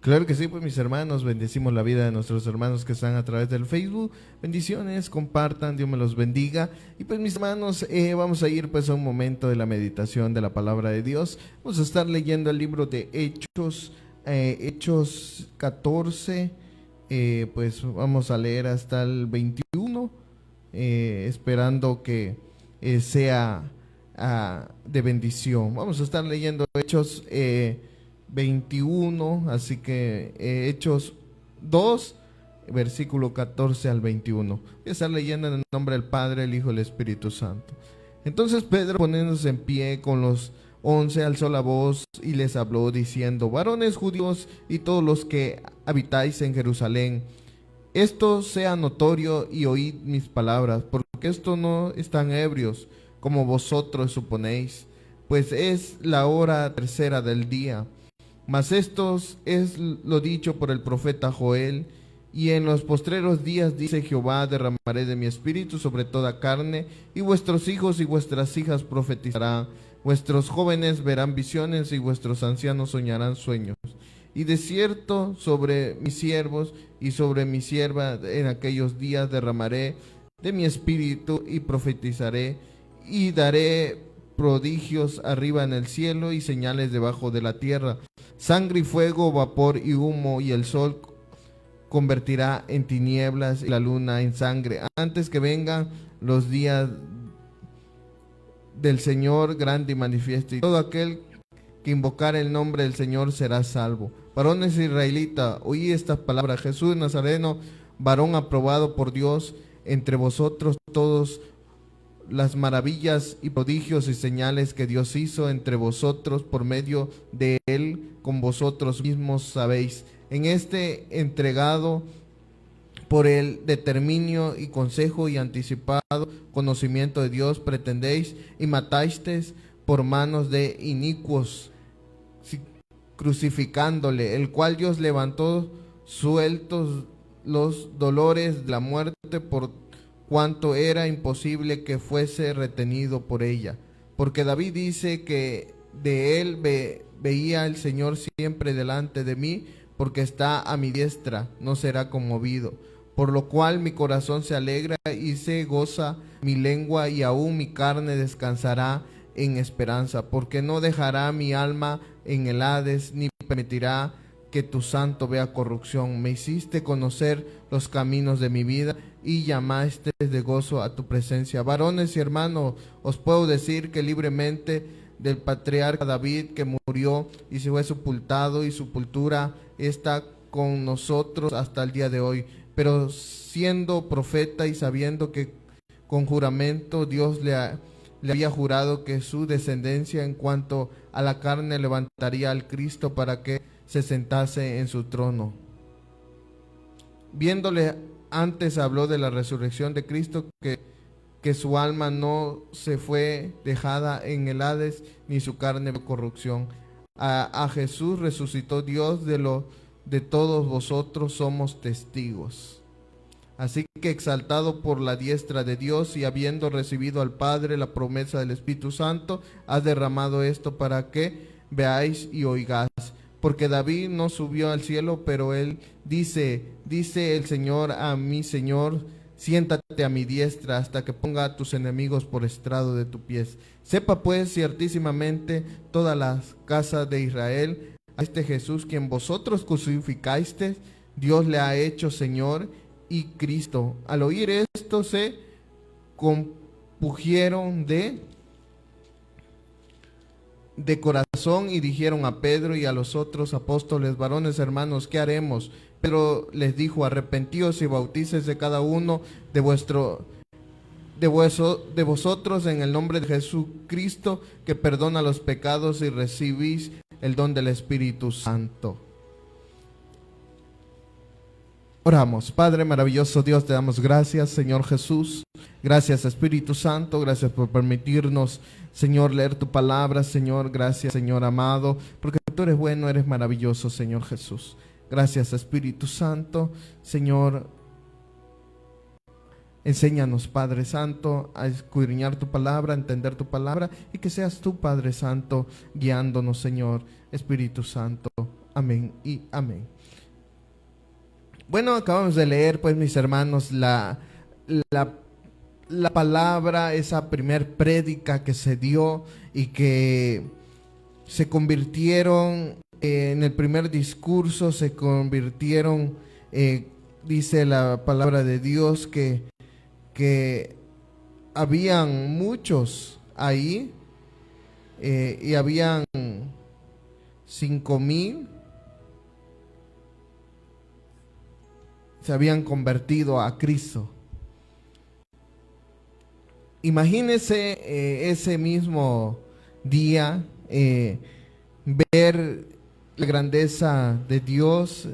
Claro que sí, pues mis hermanos, bendecimos la vida de nuestros hermanos que están a través del Facebook. Bendiciones, compartan, Dios me los bendiga. Y pues mis hermanos, vamos a ir pues a un momento de la meditación de la palabra de Dios. Vamos a estar leyendo el libro de Hechos, Hechos 14, pues vamos a leer hasta el 21, esperando que sea de bendición. Vamos a estar leyendo Hechos 21, así que Hechos 2, versículo 14 al 21. Voy a estar leyendo en el nombre del Padre, el Hijo y el Espíritu Santo. Entonces Pedro, poniéndose en pie con los 11, alzó la voz y les habló diciendo: varones judíos y todos los que habitáis en Jerusalén, esto sea notorio y oíd mis palabras, porque esto no están ebrios, como vosotros suponéis, pues es la hora tercera del día. Mas esto es lo dicho por el profeta Joel: y en los postreros días, dice Jehová, derramaré de mi espíritu sobre toda carne, y vuestros hijos y vuestras hijas profetizarán, vuestros jóvenes verán visiones, y vuestros ancianos soñarán sueños. Y de cierto sobre mis siervos y sobre mi sierva en aquellos días derramaré de mi espíritu, y profetizaré, y daré prodigios arriba en el cielo y señales debajo de la tierra, sangre y fuego, vapor y humo, y el sol convertirá en tinieblas y la luna en sangre, antes que vengan los días del Señor grande y manifiesto, y todo aquel que invocar el nombre del Señor será salvo. Varones israelitas, oí estas palabras: Jesús Nazareno, varón aprobado por Dios entre vosotros todos, las maravillas y prodigios y señales que Dios hizo entre vosotros por medio de él, con vosotros mismos sabéis. En este entregado por el determinio y consejo y anticipado conocimiento de Dios, pretendéis y matasteis por manos de inicuos, crucificándole, el cual Dios levantó sueltos los dolores de la muerte, por cuanto era imposible que fuese retenido por ella. Porque David dice que de él veía el Señor siempre delante de mí, porque está a mi diestra, no será conmovido. Por lo cual mi corazón se alegra y se goza mi lengua, y aún mi carne descansará en esperanza, porque no dejará mi alma en el Hades, ni permitirá que tu santo vea corrupción. Me hiciste conocer los caminos de mi vida, y llamaste de gozo a tu presencia. Varones y hermanos, os puedo decir que libremente del patriarca David, que murió y se fue sepultado, y su sepultura está con nosotros hasta el día de hoy. Pero siendo profeta y sabiendo que con juramento Dios le había jurado que su descendencia en cuanto a la carne levantaría al Cristo para que se sentase en su trono. Viéndole antes, habló de la resurrección de Cristo, que su alma no se fue dejada en el Hades, ni su carne corrupción. A Jesús resucitó Dios, de todos vosotros somos testigos. Así que, exaltado por la diestra de Dios, y habiendo recibido al Padre la promesa del Espíritu Santo, ha derramado esto para que veáis y oigáis. Porque David no subió al cielo, pero él dice el Señor a mi Señor: siéntate a mi diestra hasta que ponga a tus enemigos por estrado de tus pies. Sepa pues ciertísimamente toda la casa de Israel, a este Jesús, quien vosotros crucificasteis, Dios le ha hecho Señor y Cristo. Al oír esto, se compungieron de corazón, y dijeron a Pedro y a los otros apóstoles: varones hermanos, ¿qué haremos? Pedro les dijo: arrepentíos y bautícese cada uno de vosotros en el nombre de Jesucristo, que perdona los pecados, y recibís el don del Espíritu Santo. Oramos. Padre maravilloso Dios, te damos gracias, Señor Jesús. Gracias, Espíritu Santo. Gracias por permitirnos, Señor, leer tu palabra, Señor. Gracias, Señor amado, porque tú eres bueno, eres maravilloso, Señor Jesús. Gracias, Espíritu Santo. Señor, enséñanos, Padre Santo, a escudriñar tu palabra, a entender tu palabra, y que seas tú, Padre Santo, guiándonos, Señor. Espíritu Santo, Amén y amén. Bueno, acabamos de leer, pues, mis hermanos, la palabra, esa primer prédica que se dio y que se convirtieron en el primer discurso, se convirtieron, dice la palabra de Dios, que habían muchos ahí, y habían 5,000 se habían convertido a Cristo. Imagínese ese mismo día, ver la grandeza de Dios.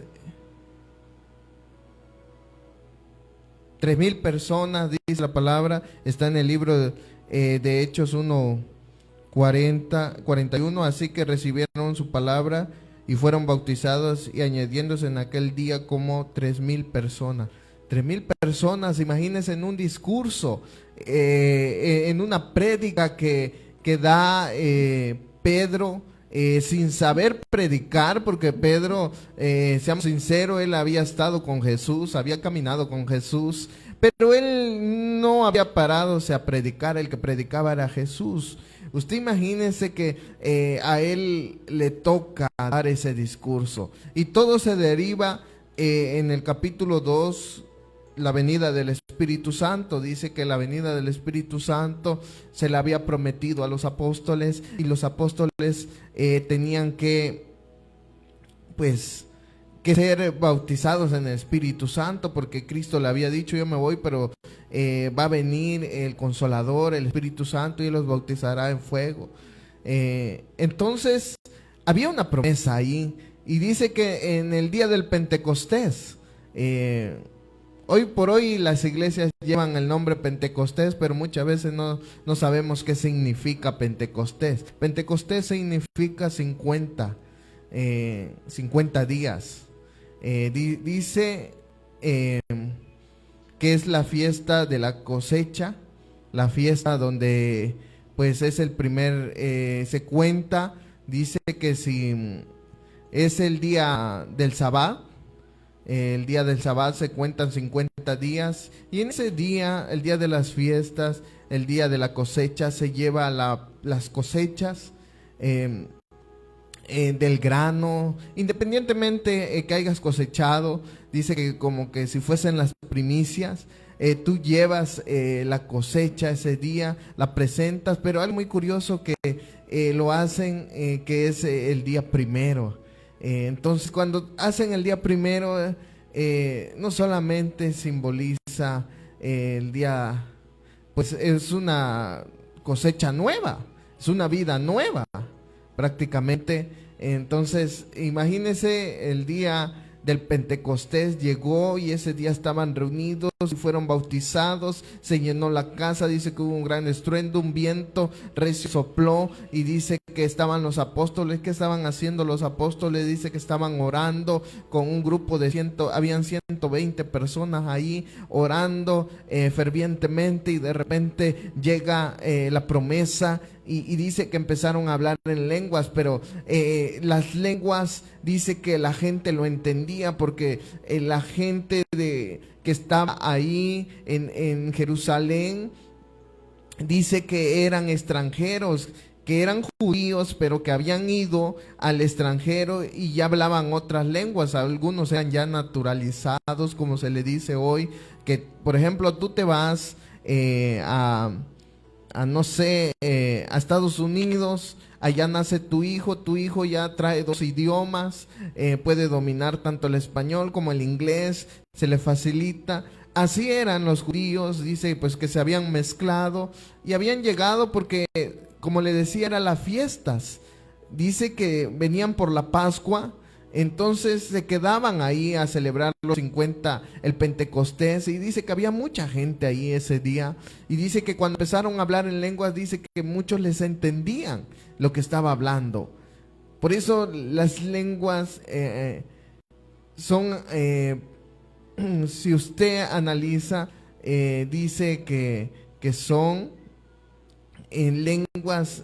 3,000 personas, dice la palabra, está en el libro de Hechos 1:41, así que recibieron su palabra y fueron bautizados, y añadiéndose en aquel día como 3,000 personas. 3,000 personas, imagínense, en un discurso, en una prédica que da Pedro, sin saber predicar, porque Pedro, seamos sinceros, él había estado con Jesús, había caminado con Jesús, pero él no había parado a predicar. El que predicaba era Jesús. Usted imagínese que a él le toca dar ese discurso, y todo se deriva en el capítulo 2, la venida del Espíritu Santo. Dice que la venida del Espíritu Santo se le había prometido a los apóstoles, y los apóstoles tenían que, pues, que ser bautizados en el Espíritu Santo, porque Cristo le había dicho: yo me voy, pero va a venir el Consolador, el Espíritu Santo, y Él los bautizará en fuego. Entonces había una promesa ahí, y dice que en el día del Pentecostés, hoy por hoy las iglesias llevan el nombre Pentecostés, pero muchas veces no sabemos qué significa Pentecostés. Pentecostés significa 50 días. Dice que es la fiesta de la cosecha, la fiesta donde, pues, es el primer, se cuenta, dice que si es el día del Sabbat, el día del Sabbat se cuentan 50 días, y en ese día, el día de las fiestas, el día de la cosecha, se lleva las cosechas del grano, independientemente que hayas cosechado. Dice que como que si fuesen las primicias, tú llevas la cosecha ese día, la presentas, pero algo muy curioso que lo hacen, que es el día primero. Entonces, cuando hacen el día primero, no solamente simboliza el día, pues es una cosecha nueva, es una vida nueva prácticamente. Entonces, imagínense, el día del Pentecostés llegó, y ese día estaban reunidos y fueron bautizados, se llenó la casa. Dice que hubo un gran estruendo, un viento recio sopló, y dice que estaban los apóstoles. ¿Qué estaban haciendo los apóstoles? Dice que estaban orando con un grupo de habían 120 personas ahí orando fervientemente, y de repente llega la promesa. Y dice que empezaron a hablar en lenguas, pero las lenguas, dice que la gente lo entendía, porque la gente que estaba ahí en Jerusalén, dice que eran extranjeros, que eran judíos, pero que habían ido al extranjero y ya hablaban otras lenguas. Algunos eran ya naturalizados, como se le dice hoy, que por ejemplo tú te vas no sé, a Estados Unidos, allá nace tu hijo ya trae 2 idiomas, puede dominar tanto el español como el inglés, se le facilita. Así eran los judíos, dice, pues que se habían mezclado y habían llegado porque, como le decía, eran las fiestas. Dice que venían por la Pascua. Entonces se quedaban ahí a celebrar los 50, el Pentecostés, y dice que había mucha gente ahí ese día, y dice que cuando empezaron a hablar en lenguas, dice que muchos les entendían lo que estaba hablando. Por eso las lenguas son, si usted analiza, dice que son en lenguas,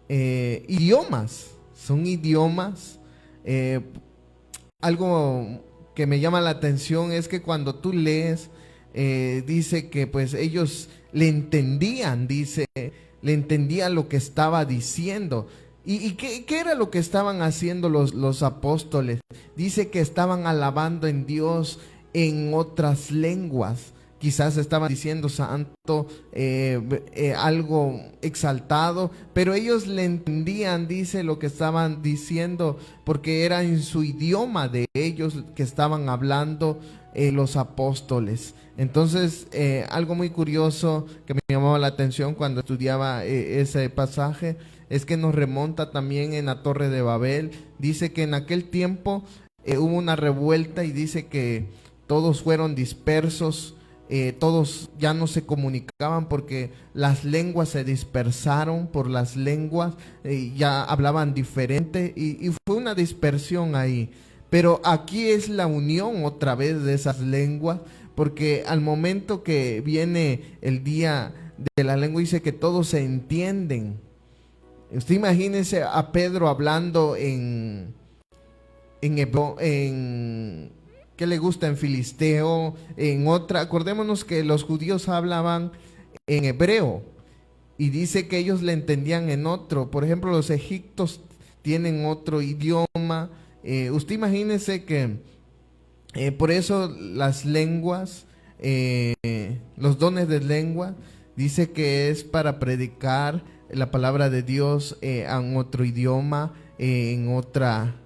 idiomas, son idiomas Algo que me llama la atención es que cuando tú lees, dice que pues ellos le entendían, dice, le entendían lo que estaba diciendo. ¿Y qué era lo que estaban haciendo los apóstoles? Dice que estaban alabando en Dios en otras lenguas. Quizás estaban diciendo santo, algo exaltado, pero ellos le entendían, dice, lo que estaban diciendo, porque era en su idioma de ellos que estaban hablando los apóstoles. Entonces, algo muy curioso que me llamaba la atención cuando estudiaba ese pasaje, es que nos remonta también en la Torre de Babel. Dice que en aquel tiempo hubo una revuelta y dice que todos fueron dispersos. Todos ya no se comunicaban porque las lenguas se dispersaron por las lenguas, ya hablaban diferente y fue una dispersión ahí. Pero aquí es la unión otra vez de esas lenguas, porque al momento que viene el día de la lengua dice que todos se entienden. Usted imagínese a Pedro hablando en hebreo, ¿qué le gusta? En filisteo, en otra. Acordémonos que los judíos hablaban en hebreo y dice que ellos le entendían en otro. Por ejemplo, los egipcios tienen otro idioma. Usted imagínese que por eso las lenguas, los dones de lengua, dice que es para predicar la palabra de Dios en otro idioma, en otra...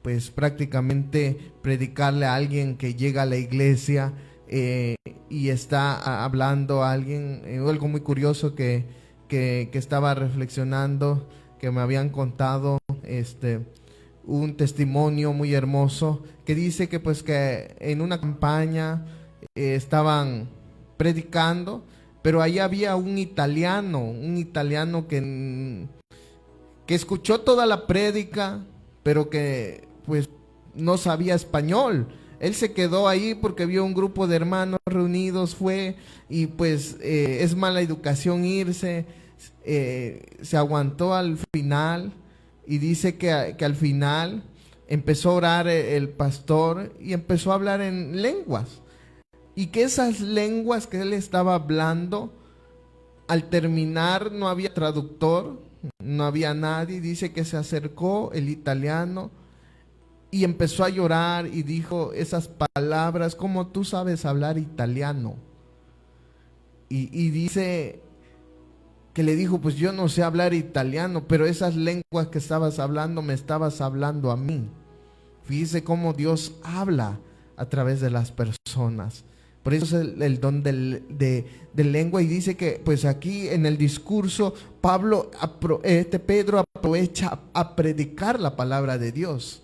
pues prácticamente predicarle a alguien que llega a la iglesia y está hablando a alguien. Algo muy curioso que estaba reflexionando, que me habían contado, un testimonio muy hermoso que dice que pues que en una campaña estaban predicando, pero ahí había un italiano que escuchó toda la prédica, pero que pues no sabía español. Él se quedó ahí porque vio un grupo de hermanos reunidos, fue, y pues es mala educación irse, se aguantó al final, y dice que al final empezó a orar el pastor y empezó a hablar en lenguas, y que esas lenguas que él estaba hablando, al terminar no había traductor, no había nadie. Dice que se acercó el italiano y empezó a llorar y dijo esas palabras: ¿cómo tú sabes hablar italiano? Y dice que le dijo: pues yo no sé hablar italiano, pero esas lenguas que estabas hablando, me estabas hablando a mí. Fíjese cómo Dios habla a través de las personas. Por eso es el don de lengua. Y dice que pues aquí en el discurso Pedro aprovecha a predicar la palabra de Dios.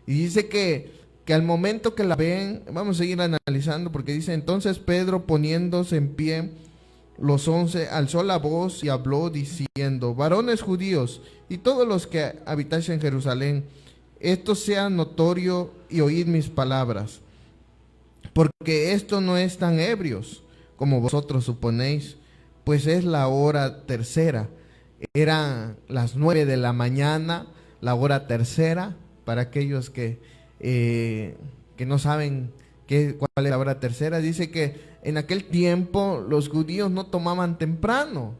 Y dice que al momento que la ven, vamos a seguir analizando, porque dice: entonces Pedro, poniéndose en pie, los 11, alzó la voz y habló diciendo: varones judíos y todos los que habitáis en Jerusalén, esto sea notorio y oíd mis palabras. Porque esto no es tan ebrios como vosotros suponéis, pues es la hora tercera. Eran las 9 de la mañana, la hora tercera, para aquellos que no saben cuál es la hora tercera. Dice que en aquel tiempo los judíos no tomaban temprano,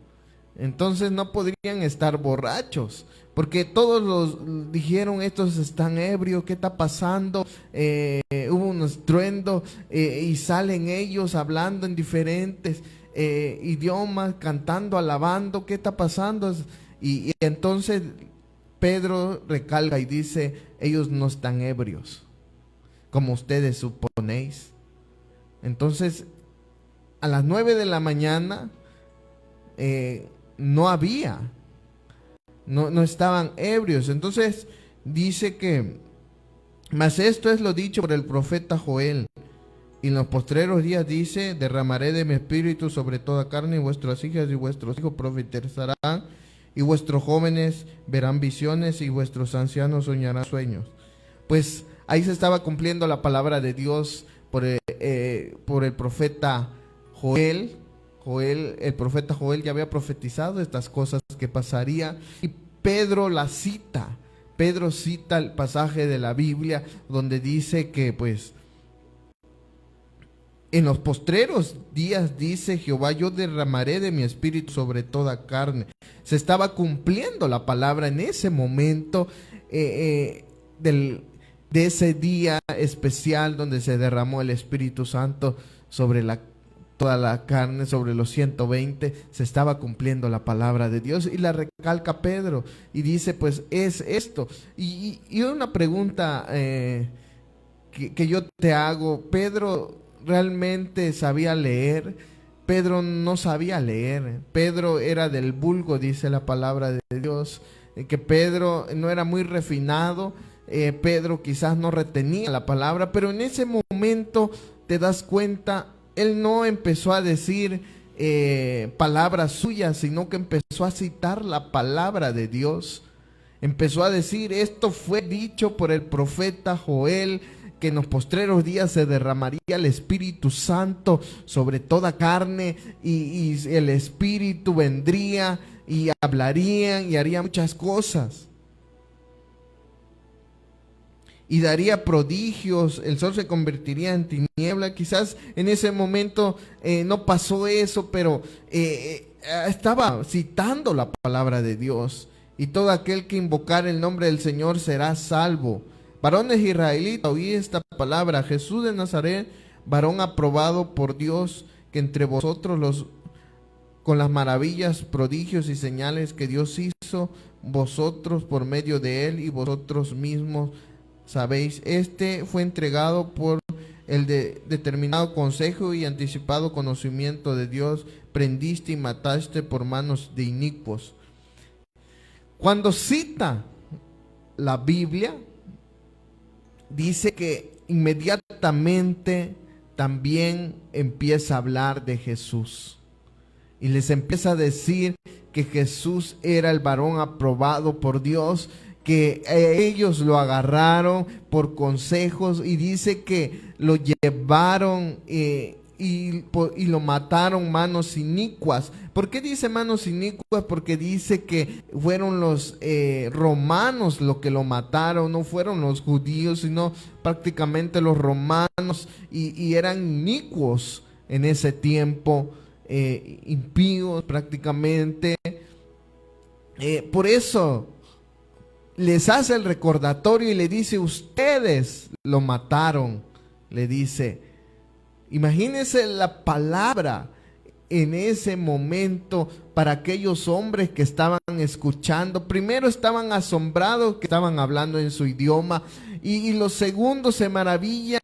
entonces no podrían estar borrachos, porque todos los dijeron: estos están ebrios, ¿qué está pasando? Hubo un estruendo y salen ellos hablando en diferentes idiomas, cantando, alabando, ¿qué está pasando? Y entonces Pedro recalca y dice: ellos no están ebrios como ustedes suponéis. Entonces a las 9 de la mañana no estaban ebrios. Entonces dice que: mas esto es lo dicho por el profeta Joel: y en los postreros días, dice, derramaré de mi espíritu sobre toda carne, y vuestras hijas y vuestros hijos profetizarán, y vuestros jóvenes verán visiones, y vuestros ancianos soñarán sueños. Pues ahí se estaba cumpliendo la palabra de Dios por el profeta Joel. El profeta Joel ya había profetizado estas cosas que pasaría, y Pedro la cita. Pedro cita el pasaje de la Biblia donde dice que pues en los postreros días, dice Jehová, yo derramaré de mi espíritu sobre toda carne. Se estaba cumpliendo la palabra en ese momento de ese día especial donde se derramó el Espíritu Santo sobre toda la carne, sobre los 120. Se estaba cumpliendo la palabra de Dios y la recalca Pedro y dice pues es esto. Y una pregunta que yo te hago: ¿Pedro realmente sabía leer? Pedro no sabía leer. Pedro era del vulgo, dice la palabra de Dios, que Pedro no era muy refinado. Pedro quizás no retenía la palabra, pero en ese momento te das cuenta, él no empezó a decir palabras suyas, sino que empezó a citar la palabra de Dios. Empezó a decir: esto fue dicho por el profeta Joel, que en los postreros días se derramaría el Espíritu Santo sobre toda carne, y el Espíritu vendría y hablarían y haría muchas cosas. Y daría prodigios, el sol se convertiría en tiniebla. Quizás en ese momento no pasó eso, pero estaba citando la palabra de Dios. Y todo aquel que invocar el nombre del Señor será salvo. Varones israelitas, oí esta palabra: Jesús de Nazaret, varón aprobado por Dios, que entre vosotros con las maravillas, prodigios y señales que Dios hizo, vosotros por medio de él y vosotros mismos sabéis. Este fue entregado por el determinado consejo y anticipado conocimiento de Dios. Prendiste y mataste por manos de inicuos. Cuando cita la Biblia, dice que inmediatamente también empieza a hablar de Jesús. Y les empieza a decir que Jesús era el varón aprobado por Dios, que ellos lo agarraron por consejos, y dice que lo llevaron y lo mataron manos inicuas. ¿Por qué dice manos inicuas? Porque dice que fueron los romanos los que lo mataron, no fueron los judíos, sino prácticamente los romanos, y eran inicuos en ese tiempo, impíos prácticamente. Por eso les hace el recordatorio y le dice: ustedes lo mataron, le dice. Imagínense la palabra en ese momento para aquellos hombres que estaban escuchando. Primero estaban asombrados que estaban hablando en su idioma, y los segundos se maravillan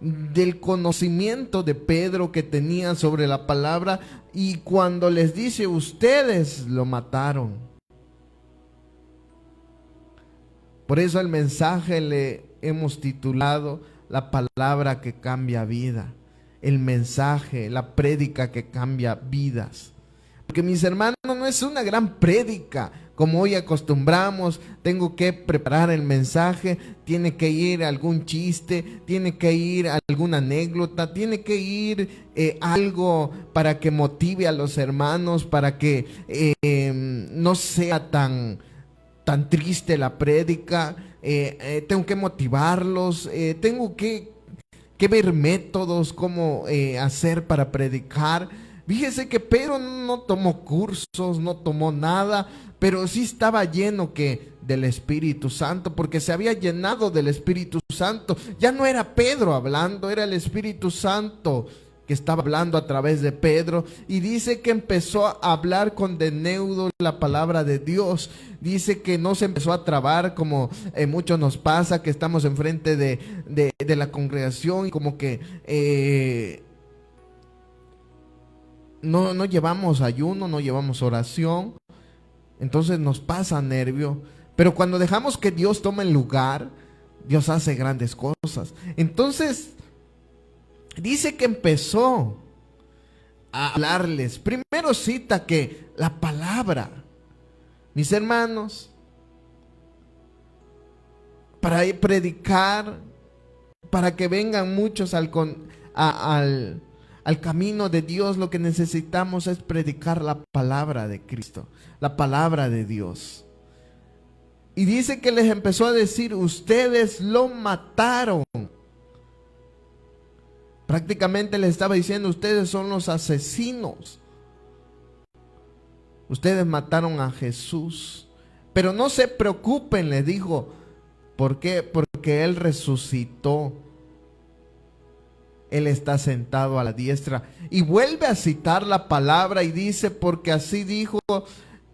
del conocimiento de Pedro que tenía sobre la palabra. Y cuando les dice: ustedes lo mataron. Por eso el mensaje le hemos titulado: la palabra que cambia vida. El mensaje, la prédica que cambia vidas. Porque, mis hermanos, no es una gran prédica como hoy acostumbramos. Tengo que preparar el mensaje, tiene que ir algún chiste, tiene que ir alguna anécdota, tiene que ir algo para que motive a los hermanos, para que no sea tan triste la prédica. Tengo que motivarlos, tengo que ver métodos, cómo hacer para predicar. Fíjese que Pedro no tomó cursos, no tomó nada, pero sí estaba lleno del Espíritu Santo, porque se había llenado del Espíritu Santo. Ya no era Pedro hablando, era el Espíritu Santo que estaba hablando a través de Pedro. Y dice que empezó a hablar con denuedo la palabra de Dios. Dice que no se empezó a trabar como mucho nos pasa, que estamos enfrente de la congregación y como que no llevamos ayuno, no llevamos oración, entonces nos pasa nervio. Pero cuando dejamos que Dios tome el lugar, Dios hace grandes cosas. Entonces dice que empezó a hablarles. Primero cita que la palabra, mis hermanos, para predicar, para que vengan muchos al camino de Dios, lo que necesitamos es predicar la palabra de Cristo, la palabra de Dios. Y dice que les empezó a decir: ustedes lo mataron. Prácticamente les estaba diciendo: ustedes son los asesinos. Ustedes mataron a Jesús. Pero no se preocupen, les dijo. ¿Por qué? Porque Él resucitó. Él está sentado a la diestra. Y vuelve a citar la palabra y dice: porque así dijo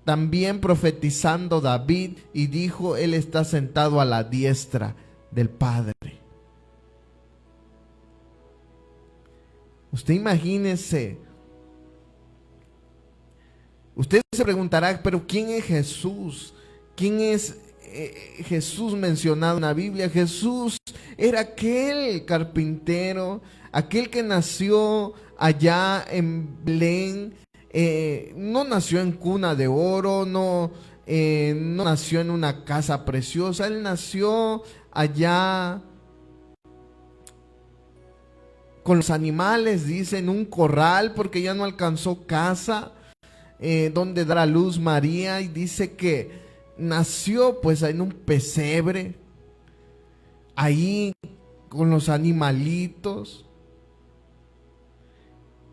también profetizando David, y dijo: Él está sentado a la diestra del Padre. Usted imagínese. Usted se preguntará: pero ¿quién es Jesús? ¿Quién es Jesús mencionado en la Biblia? Jesús era aquel carpintero, aquel que nació allá en Belén. No nació en cuna de oro, no nació en una casa preciosa. Él nació allá con los animales, dice, en un corral, porque ya no alcanzó casa donde dar a luz María. Y dice que nació pues en un pesebre, ahí con los animalitos.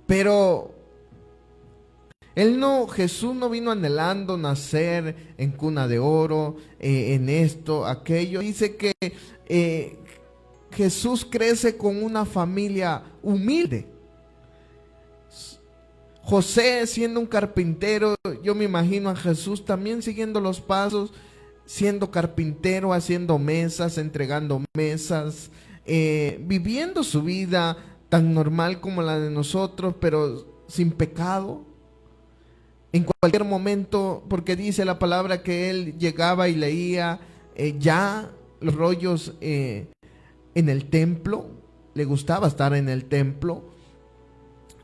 Pero Jesús no vino anhelando nacer en cuna de oro, en esto, aquello. Dice que Jesús crece con una familia humilde. José, siendo un carpintero, yo me imagino a Jesús también siguiendo los pasos, siendo carpintero, haciendo mesas, entregando mesas, viviendo su vida tan normal como la de nosotros, pero sin pecado. En cualquier momento, porque dice la palabra que él llegaba y leía ya los rollos en el templo, le gustaba estar en el templo.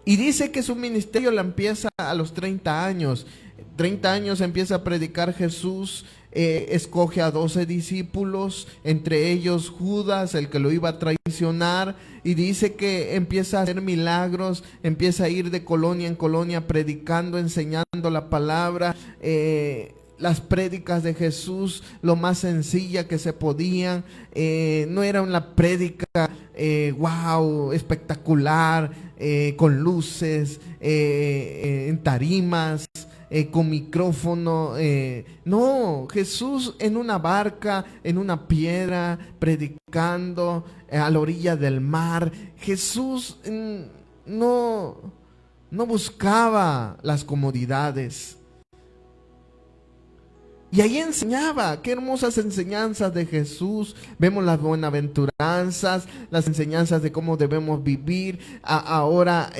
Y dice que su ministerio la empieza a los 30 años. 30 años empieza a predicar Jesús, escoge a 12 discípulos, entre ellos Judas, el que lo iba a traicionar, y dice que empieza a hacer milagros, empieza a ir de colonia en colonia predicando, enseñando la palabra, las prédicas de Jesús, lo más sencilla que se podían. No era una prédica wow, espectacular, con luces, en tarimas, con micrófono. No, Jesús en una barca, en una piedra, predicando a la orilla del mar. Jesús no buscaba las comodidades. Y ahí enseñaba. Qué hermosas enseñanzas de Jesús. Vemos las buenaventuranzas, las enseñanzas de cómo debemos vivir. Ahora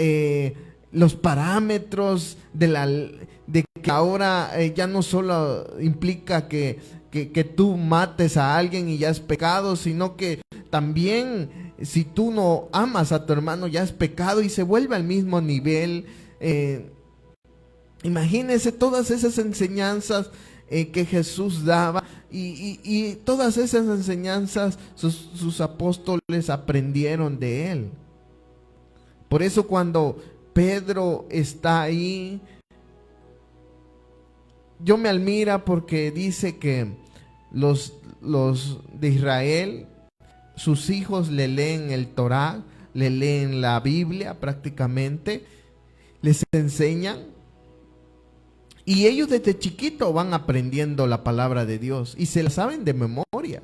los parámetros de que ahora ya no solo implica que tú mates a alguien y ya es pecado, sino que también si tú no amas a tu hermano ya es pecado, y se vuelve al mismo nivel. Imagínense todas esas enseñanzas que Jesús daba, y todas esas enseñanzas sus apóstoles aprendieron de él. Por eso cuando Pedro está ahí, yo me admira, porque dice que los de Israel, sus hijos le leen el Torá, le leen la Biblia prácticamente, les enseñan. Y ellos desde chiquito van aprendiendo la palabra de Dios y se la saben de memoria.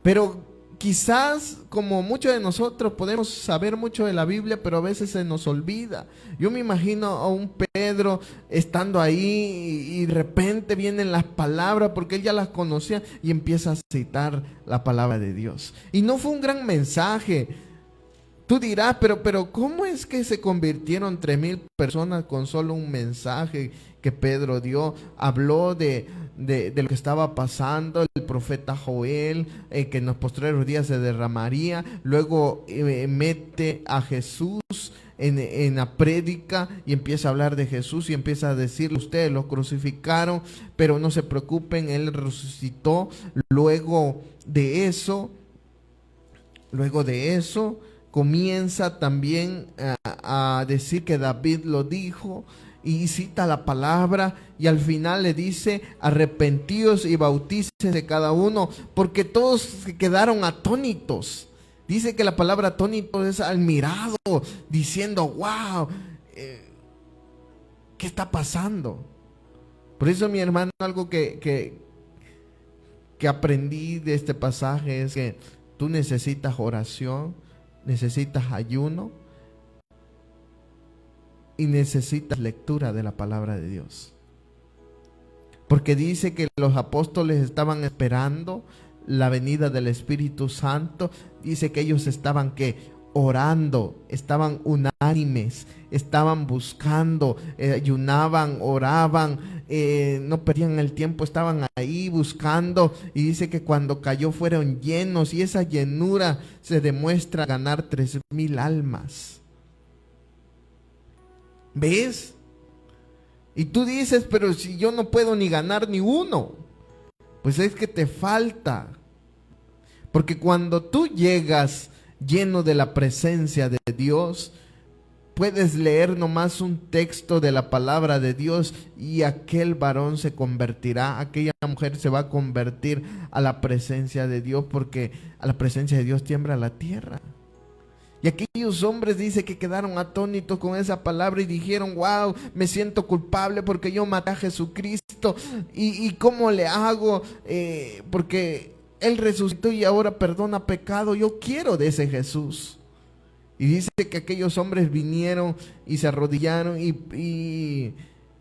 Pero quizás, como muchos de nosotros, podemos saber mucho de la Biblia, pero a veces se nos olvida. Yo me imagino a un Pedro estando ahí y de repente vienen las palabras, porque él ya las conocía, y empieza a citar la palabra de Dios. Y no fue un gran mensaje. Tú dirás, pero ¿cómo es que se convirtieron 3,000 personas con solo un mensaje que Pedro dio? Habló de lo que estaba pasando, el profeta Joel, que en los postreros días se derramaría. Luego mete a Jesús en la prédica y empieza a hablar de Jesús y empieza a decirle: ustedes lo crucificaron, pero no se preocupen, Él resucitó. Luego de eso comienza también a decir que David lo dijo, y cita la palabra, y al final le dice: arrepentíos y bautícese cada uno, porque todos se quedaron atónitos. Dice que la palabra atónito es admirado, diciendo: wow, ¿qué está pasando? Por eso, mi hermano, algo que aprendí de este pasaje es que tú necesitas oración, necesitas ayuno y necesitas lectura de la palabra de Dios. Porque dice que los apóstoles estaban esperando la venida del Espíritu Santo. Dice que ellos estaban orando, estaban unánimes, estaban buscando, ayunaban, oraban, no perdían el tiempo, estaban ahí buscando. Y dice que cuando cayó fueron llenos, y esa llenura se demuestra ganar 3,000 almas. ¿Ves? Y tú dices: pero si yo no puedo ni ganar ni uno. Pues es que te falta. Porque cuando tú llegas lleno de la presencia de Dios, puedes leer nomás un texto de la palabra de Dios y aquel varón se convertirá, aquella mujer se va a convertir a la presencia de Dios, porque a la presencia de Dios tiembla la tierra. Y aquellos hombres, dice, que quedaron atónitos con esa palabra y dijeron: wow, me siento culpable porque yo maté a Jesucristo, y ¿cómo le hago? Porque Él resucitó y ahora perdona pecado, yo quiero de ese Jesús. Y dice que aquellos hombres vinieron y se arrodillaron y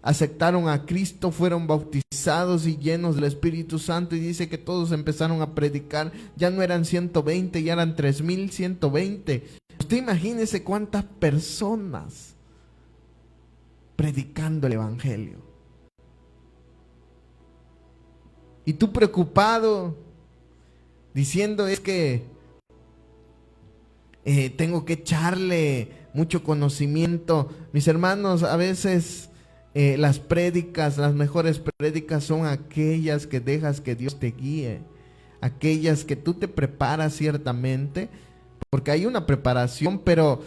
aceptaron a Cristo, fueron bautizados y llenos del Espíritu Santo, y dice que todos empezaron a predicar. Ya no eran 120, ya eran 3,120. Usted imagínese cuántas personas predicando el Evangelio. Y tú preocupado, diciendo: es que tengo que echarle mucho conocimiento. Mis hermanos, a veces las prédicas, las mejores prédicas son aquellas que dejas que Dios te guíe, aquellas que tú te preparas ciertamente, porque hay una preparación, pero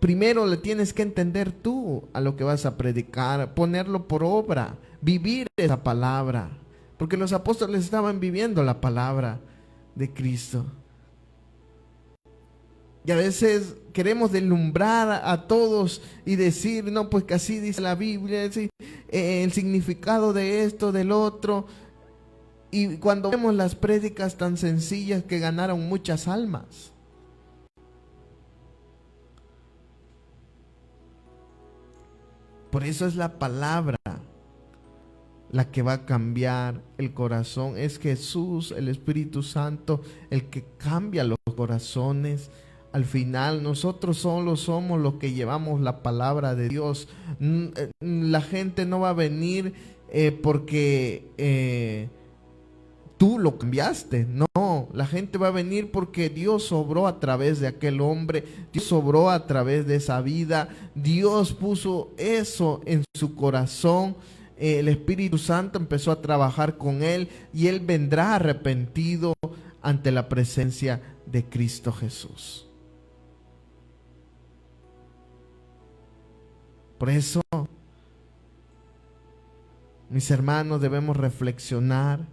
primero le tienes que entender tú a lo que vas a predicar, ponerlo por obra, vivir esa palabra, porque los apóstoles estaban viviendo la palabra de Cristo. Y a veces queremos deslumbrar a todos y decir: no, pues que así dice la Biblia, ¿sí? El significado de esto, del otro. Y cuando vemos las prédicas tan sencillas que ganaron muchas almas. Por eso es la palabra la que va a cambiar el corazón. Es Jesús, el Espíritu Santo, el que cambia los corazones. Al final nosotros solo somos los que llevamos la palabra de Dios. La gente no va a venir porque tú lo cambiaste. No, la gente va a venir porque Dios obró a través de aquel hombre, Dios obró a través de esa vida, Dios puso eso en su corazón. El Espíritu Santo empezó a trabajar con él y él vendrá arrepentido ante la presencia de Cristo Jesús. Por eso, mis hermanos, debemos reflexionar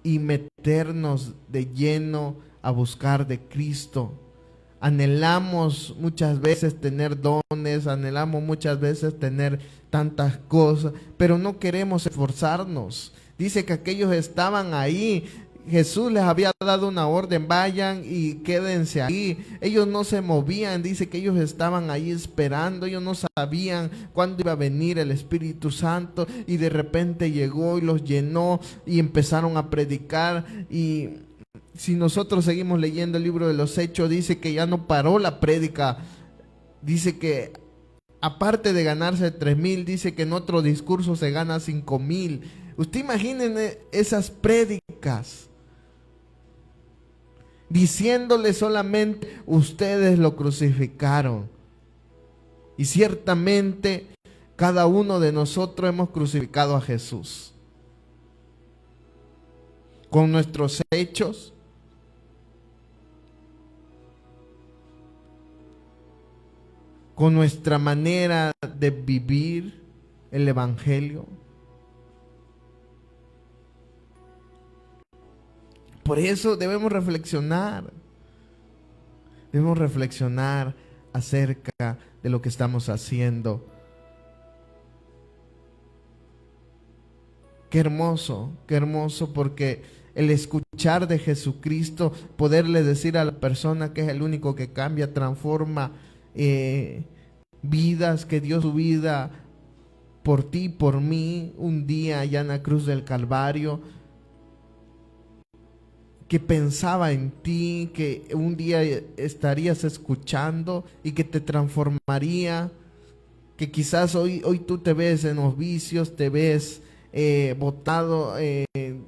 y meternos de lleno a buscar de Cristo. Anhelamos muchas veces tener dones, anhelamos muchas veces tener tantas cosas, pero no queremos esforzarnos. Dice que aquellos estaban ahí. Jesús les había dado una orden: vayan y quédense ahí. Ellos no se movían. Dice que ellos estaban ahí esperando. Ellos no sabían cuándo iba a venir el Espíritu Santo, y de repente llegó y los llenó y empezaron a predicar. Y si nosotros seguimos leyendo el libro de los Hechos, dice que ya no paró la prédica. Dice que aparte de ganarse 3,000, dice que en otro discurso se gana 5,000. Usted imaginen esas prédicas, diciéndole solamente: ustedes lo crucificaron. Y ciertamente cada uno de nosotros hemos crucificado a Jesús con nuestros hechos, con nuestra manera de vivir el Evangelio. Por eso debemos reflexionar acerca de lo que estamos haciendo. Qué hermoso porque el escuchar de Jesucristo, poderle decir a la persona que es el único que cambia, transforma vidas, que dio su vida por ti, por mí, un día allá en la cruz del Calvario, que pensaba en ti, que un día estarías escuchando y que te transformaría, que quizás hoy tú te ves en los vicios, te ves botado,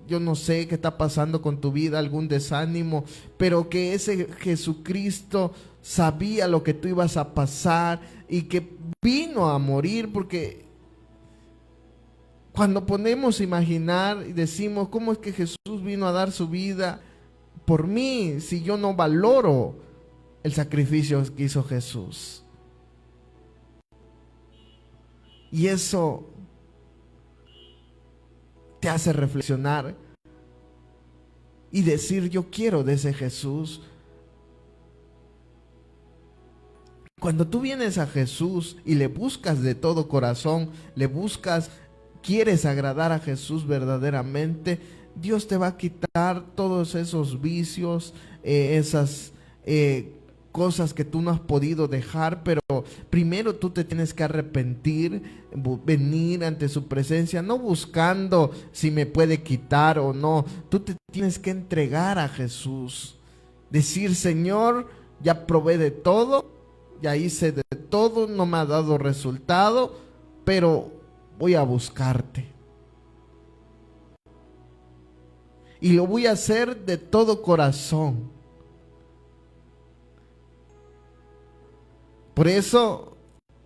yo no sé qué está pasando con tu vida, algún desánimo, pero que ese Jesucristo sabía lo que tú ibas a pasar y que vino a morir, porque cuando ponemos a imaginar y decimos, ¿cómo es que Jesús vino a dar su vida por mí si yo no valoro el sacrificio que hizo Jesús? Y eso te hace reflexionar y decir, yo quiero de ese Jesús. Cuando tú vienes a Jesús y le buscas de todo corazón, quieres agradar a Jesús verdaderamente, Dios te va a quitar todos esos vicios, esas cosas que tú no has podido dejar, pero primero tú te tienes que arrepentir, venir ante su presencia, no buscando si me puede quitar o no. Tú te tienes que entregar a Jesús, decir, Señor, ya probé de todo, ya hice de todo, no me ha dado resultado, pero voy a buscarte. Y lo voy a hacer de todo corazón. Por eso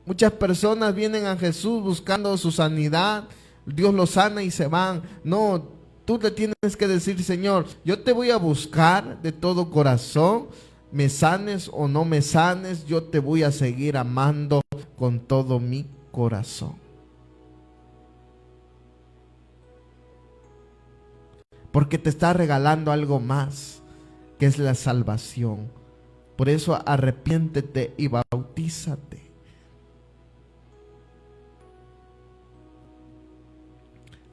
muchas personas vienen a Jesús buscando su sanidad. Dios los sana y se van. No, tú le tienes que decir, Señor, yo te voy a buscar de todo corazón. Me sanes o no me sanes, yo te voy a seguir amando con todo mi corazón. Porque te está regalando algo más, que es la salvación. Por eso arrepiéntete y bautízate.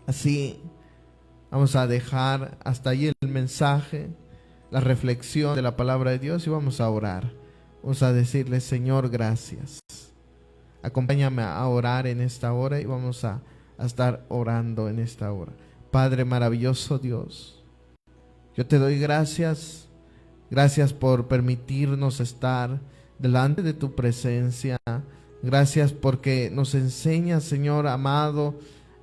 Así vamos a dejar hasta ahí el mensaje, la reflexión de la palabra de Dios, y vamos a orar. Vamos a decirle, Señor, gracias. Acompáñame a orar en esta hora y vamos a estar orando en esta hora. Padre maravilloso Dios, yo te doy gracias. Gracias por permitirnos estar delante de tu presencia. Gracias porque nos enseñas, Señor amado,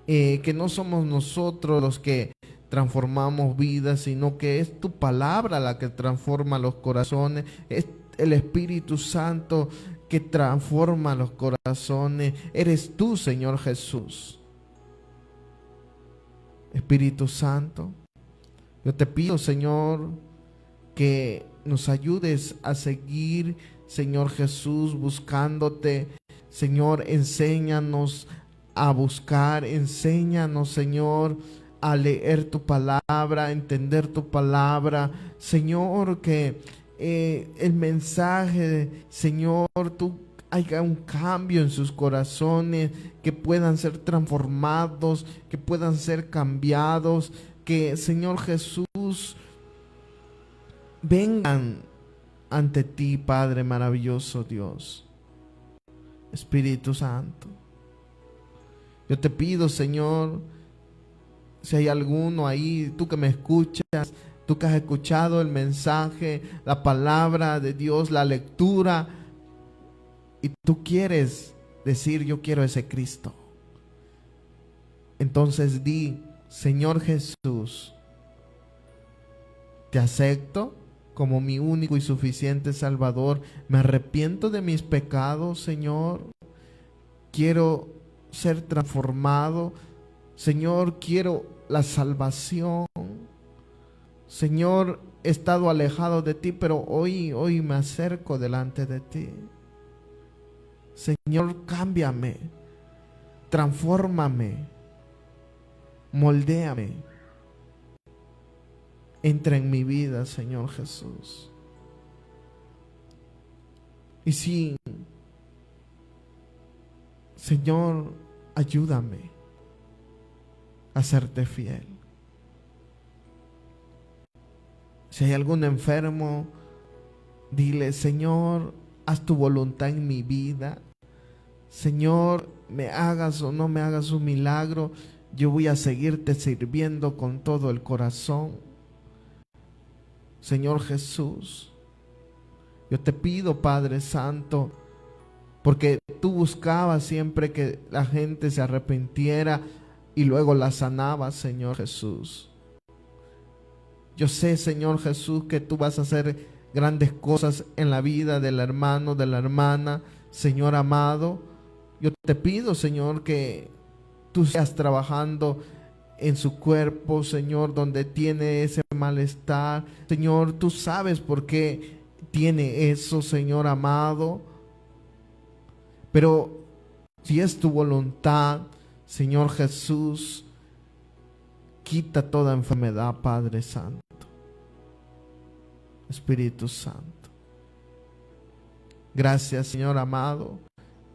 que no somos nosotros los que transformamos vidas, sino que es tu palabra la que transforma los corazones. Es el Espíritu Santo que transforma los corazones. Eres tú, Señor Jesús. Espíritu Santo, yo te pido, Señor, que nos ayudes a seguir, Señor Jesús, buscándote. Señor, enséñanos a buscar, enséñanos, Señor, a leer tu palabra, a entender tu palabra. Señor, que el mensaje, Señor, tú haya un cambio en sus corazones, que puedan ser transformados, que puedan ser cambiados, que, Señor Jesús, vengan ante ti, Padre maravilloso Dios. Espíritu Santo, yo te pido, Señor, si hay alguno ahí, tú que me escuchas, tú que has escuchado el mensaje, la palabra de Dios, la lectura, y tú quieres decir, yo quiero ese Cristo, entonces di, Señor Jesús, te acepto como mi único y suficiente Salvador. Me arrepiento de mis pecados, Señor. Quiero ser transformado. Señor, quiero la salvación. Señor, he estado alejado de ti, pero hoy me acerco delante de ti. Señor, cámbiame, transfórmame, moldéame. Entra en mi vida, Señor Jesús. Y sí, Señor, ayúdame a serte fiel. Si hay algún enfermo, dile: Señor, haz tu voluntad en mi vida. Señor, me hagas o no me hagas un milagro, yo voy a seguirte sirviendo con todo el corazón. Señor Jesús, yo te pido, Padre Santo, porque tú buscabas siempre que la gente se arrepintiera y luego la sanabas, Señor Jesús. Yo sé, Señor Jesús, que tú vas a hacer grandes cosas en la vida del hermano, de la hermana, Señor amado. Yo te pido, Señor, que tú seas trabajando en su cuerpo, Señor, donde tiene ese malestar. Señor, tú sabes por qué tiene eso, Señor amado. Pero si es tu voluntad, Señor Jesús, quita toda enfermedad, Padre Santo, Espíritu Santo. Gracias, Señor amado.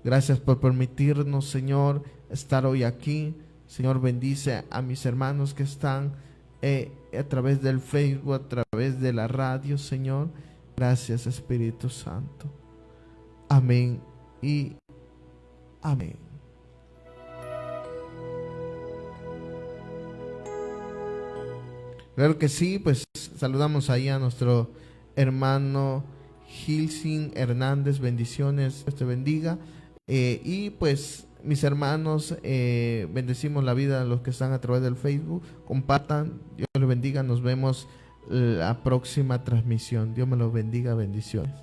Gracias por permitirnos, Señor, estar hoy aquí. Señor, bendice a mis hermanos que están a través del Facebook, a través de la radio, Señor. Gracias, Espíritu Santo. Amén y amén. Claro que sí, pues saludamos ahí a nuestro hermano Gilsin Hernández. Bendiciones, Dios te bendiga. Y pues mis hermanos, bendecimos la vida de los que están a través del Facebook. Compartan, Dios los bendiga. Nos vemos la próxima transmisión. Dios me los bendiga, bendiciones.